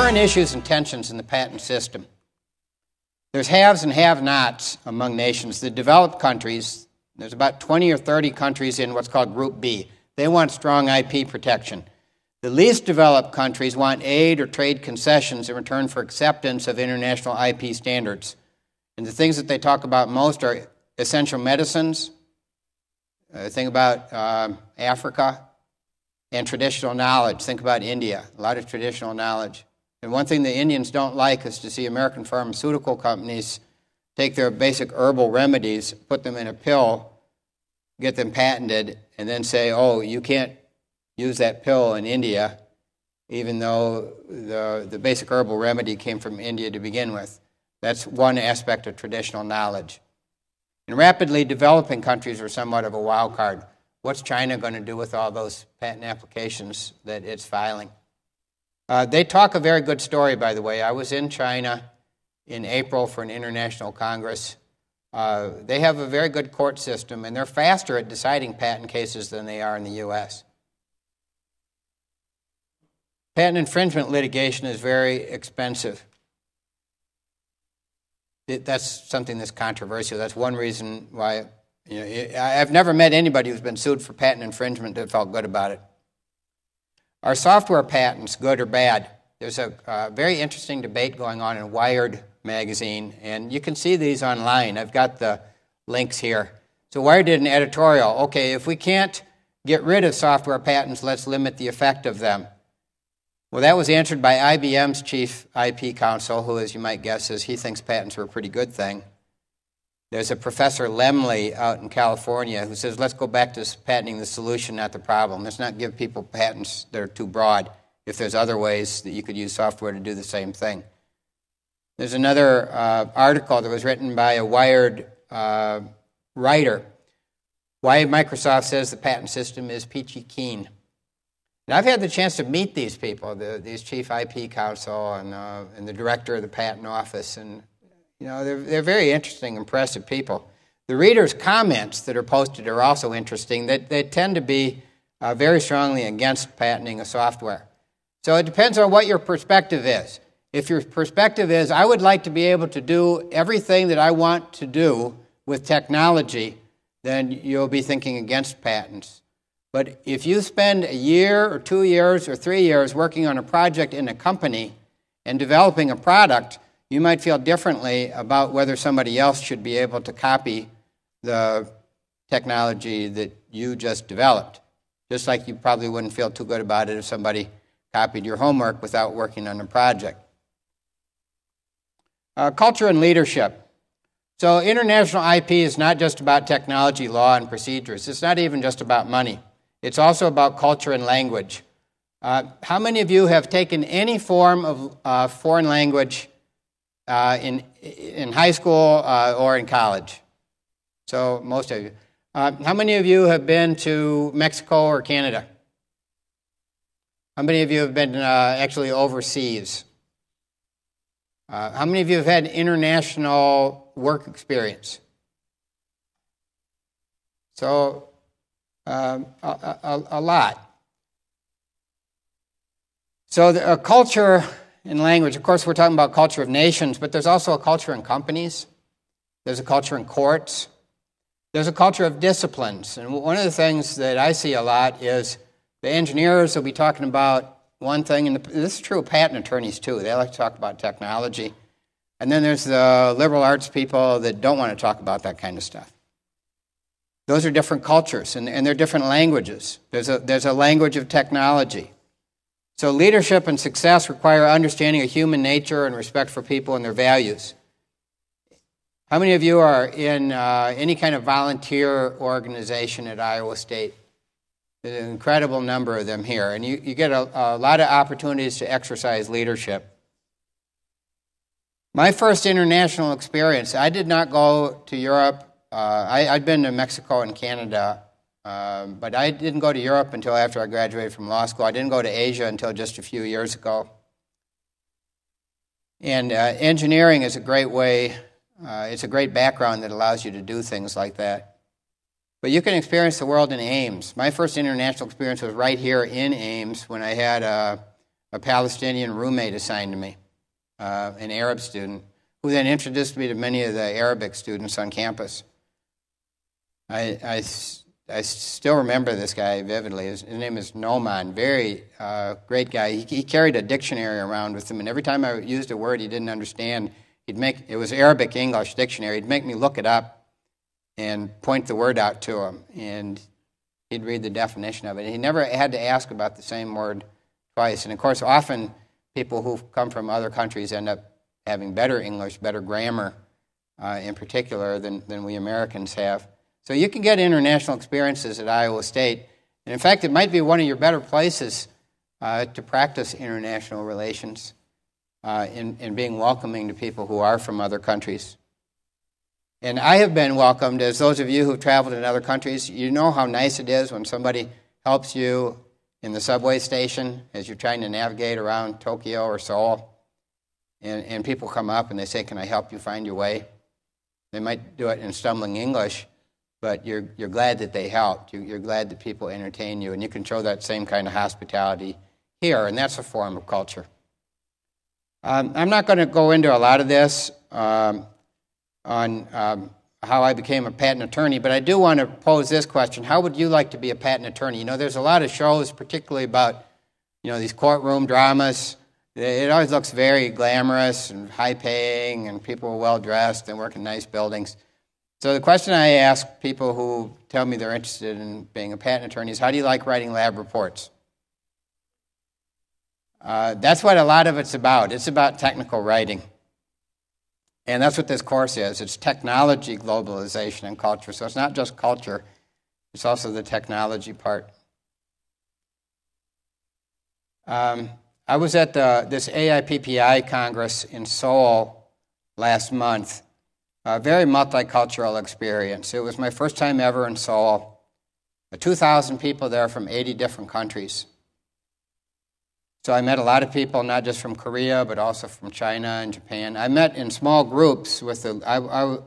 current issues and tensions in the patent system. There's haves and have-nots among nations. The developed countries, there's about 20 or 30 countries in what's called Group B. They want strong IP protection. The least developed countries want aid or trade concessions in return for acceptance of international IP standards. And the things that they talk about most are essential medicines, think about Africa, and traditional knowledge. Think about India, a lot of traditional knowledge. And one thing the Indians don't like is to see American pharmaceutical companies take their basic herbal remedies, put them in a pill, get them patented, and then say, oh, you can't use that pill in India, even though the basic herbal remedy came from India to begin with. That's one aspect of traditional knowledge. And rapidly developing countries are somewhat of a wild card. What's China going to do with all those patent applications that it's filing? They talk a very good story, by the way. I was in China in April for an international congress. They have a very good court system, and they're faster at deciding patent cases than they are in the U.S. Patent infringement litigation is very expensive. That's something that's controversial. That's one reason why I've never met anybody who's been sued for patent infringement that felt good about it. Are software patents good or bad? There's a very interesting debate going on in Wired magazine, and you can see these online. I've got the links here. So Wired did an editorial. Okay, if we can't get rid of software patents, let's limit the effect of them. Well, that was answered by IBM's chief IP counsel, who, as you might guess, says he thinks patents are a pretty good thing. There's a Professor Lemley out in California who says, let's go back to patenting the solution, not the problem. Let's not give people patents that are too broad if there's other ways that you could use software to do the same thing. There's another article that was written by a Wired writer. Why Microsoft says the patent system is peachy keen. And I've had the chance to meet these people, these chief IP counsel and the director of the patent office, and they're very interesting, impressive people. The readers' comments that are posted are also interesting. They tend to be very strongly against patenting a software. So it depends on what your perspective is. If your perspective is, I would like to be able to do everything that I want to do with technology, then you'll be thinking against patents. But if you spend a year or 2 years or 3 years working on a project in a company and developing a product, you might feel differently about whether somebody else should be able to copy the technology that you just developed. Just like you probably wouldn't feel too good about it if somebody copied your homework without working on a project. Culture and leadership. So international IP is not just about technology, law, and procedures. It's not even just about money. It's also about culture and language. How many of you have taken any form of foreign language in high school or in college? So most of you. How many of you have been to Mexico or Canada? How many of you have been actually overseas? How many of you have had international work experience? So a lot. So a culture in language, of course we're talking about culture of nations, but there's also a culture in companies. There's a culture in courts. There's a culture of disciplines. And one of the things that I see a lot is the engineers will be talking about one thing, and this is true of patent attorneys too. They like to talk about technology. And then there's the liberal arts people that don't want to talk about that kind of stuff. Those are different cultures, and they're different languages. There's a language of technology. So leadership and success require understanding of human nature and respect for people and their values. How many of you are in any kind of volunteer organization at Iowa State? There's an incredible number of them here, and you get a lot of opportunities to exercise leadership. My first international experience, I did not go to Europe. I'd been to Mexico and Canada, but I didn't go to Europe until after I graduated from law school. I didn't go to Asia until just a few years ago. And engineering is a great way, it's a great background that allows you to do things like that. But you can experience the world in Ames. My first international experience was right here in Ames when I had a a Palestinian roommate assigned to me, an Arab student, who then introduced me to many of the Arabic students on campus. I still remember this guy vividly. His name is Noman, very great guy. He carried a dictionary around with him, and every time I used a word he didn't understand, it was Arabic English dictionary. He'd make me look it up and point the word out to him, and he'd read the definition of it. He never had to ask about the same word twice. And of course, often people who come from other countries end up having better English, better grammar in particular than we Americans have. So you can get international experiences at Iowa State. And in fact, it might be one of your better places to practice international relations in being welcoming to people who are from other countries. And I have been welcomed, as those of you who have traveled in other countries, you know how nice it is when somebody helps you in the subway station as you're trying to navigate around Tokyo or Seoul. And people come up and they say, "Can I help you find your way?" They might do it in stumbling English, but you're glad that they helped. You're glad that people entertain you, and you can show that same kind of hospitality here, and that's a form of culture. I'm not going to go into a lot of this on how I became a patent attorney, but I do want to pose this question. How would you like to be a patent attorney? You know, there's a lot of shows, particularly about, these courtroom dramas. It always looks very glamorous and high-paying, and people are well-dressed and work in nice buildings. So the question I ask people who tell me they're interested in being a patent attorney is, how do you like writing lab reports? That's what a lot of it's about. It's about technical writing. And that's what this course is. It's technology, globalization, and culture. So it's not just culture. It's also the technology part. I was at this AIPPI Congress in Seoul last month. A very multicultural experience. It was my first time ever in Seoul. 2,000 people there from 80 different countries. So I met a lot of people, not just from Korea, but also from China and Japan. I met in small groups with I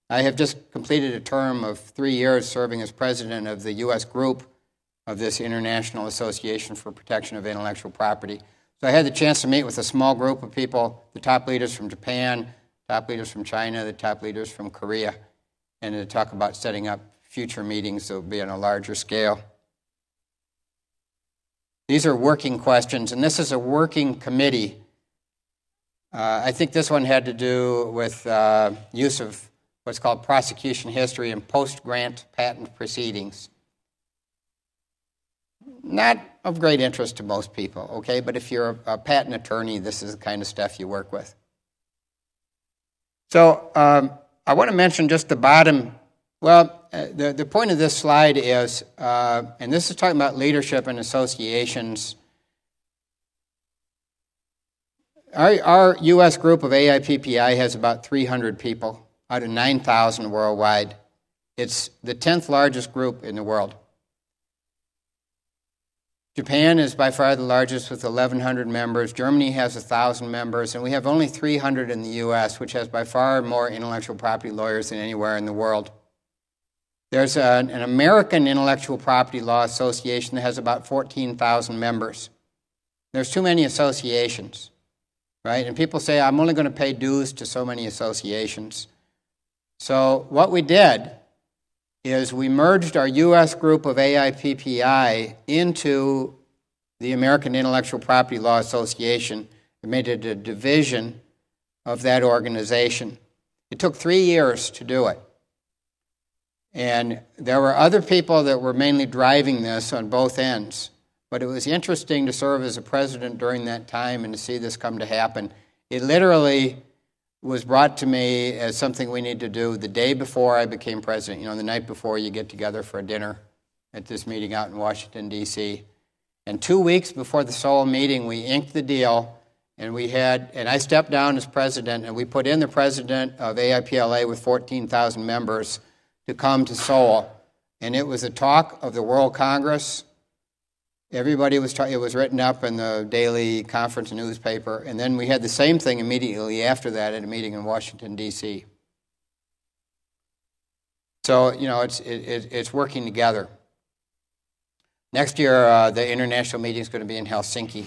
have just completed a term of 3 years serving as president of the U.S. group of this International Association for Protection of Intellectual Property. So I had the chance to meet with a small group of people, the top leaders from Japan, top leaders from China, the top leaders from Korea, and to talk about setting up future meetings that will be on a larger scale. These are working questions, and this is a working committee. I think this one had to do with use of what's called prosecution history and post-grant patent proceedings. Not of great interest to most people, okay? But if you're a patent attorney, this is the kind of stuff you work with. So I want to mention just the bottom. Well, the point of this slide is, and this is talking about leadership and associations. Our U.S. group of AIPPI has about 300 people out of 9,000 worldwide. It's the 10th largest group in the world. Japan is by far the largest with 1,100 members. Germany has 1,000 members, and we have only 300 in the U.S., which has by far more intellectual property lawyers than anywhere in the world. There's an American Intellectual Property Law Association that has about 14,000 members. There's too many associations, right? And people say, I'm only going to pay dues to so many associations. So what we did is we merged our U.S. group of AIPPI into the American Intellectual Property Law Association and made it a division of that organization. It took 3 years to do it. And there were other people that were mainly driving this on both ends. But it was interesting to serve as a president during that time and to see this come to happen. It literally was brought to me as something we need to do the day before I became president. You know, the night before you get together for a dinner at this meeting out in Washington, D.C. And 2 weeks before the Seoul meeting, we inked the deal, and I stepped down as president, and we put in the president of AIPLA with 14,000 members to come to Seoul. And it was a talk of the World Congress. Everybody was talking. It was written up in the daily conference newspaper. And then we had the same thing immediately after that at a meeting in Washington, D.C. So, you know, it's working together. Next year, the international meeting is going to be in Helsinki.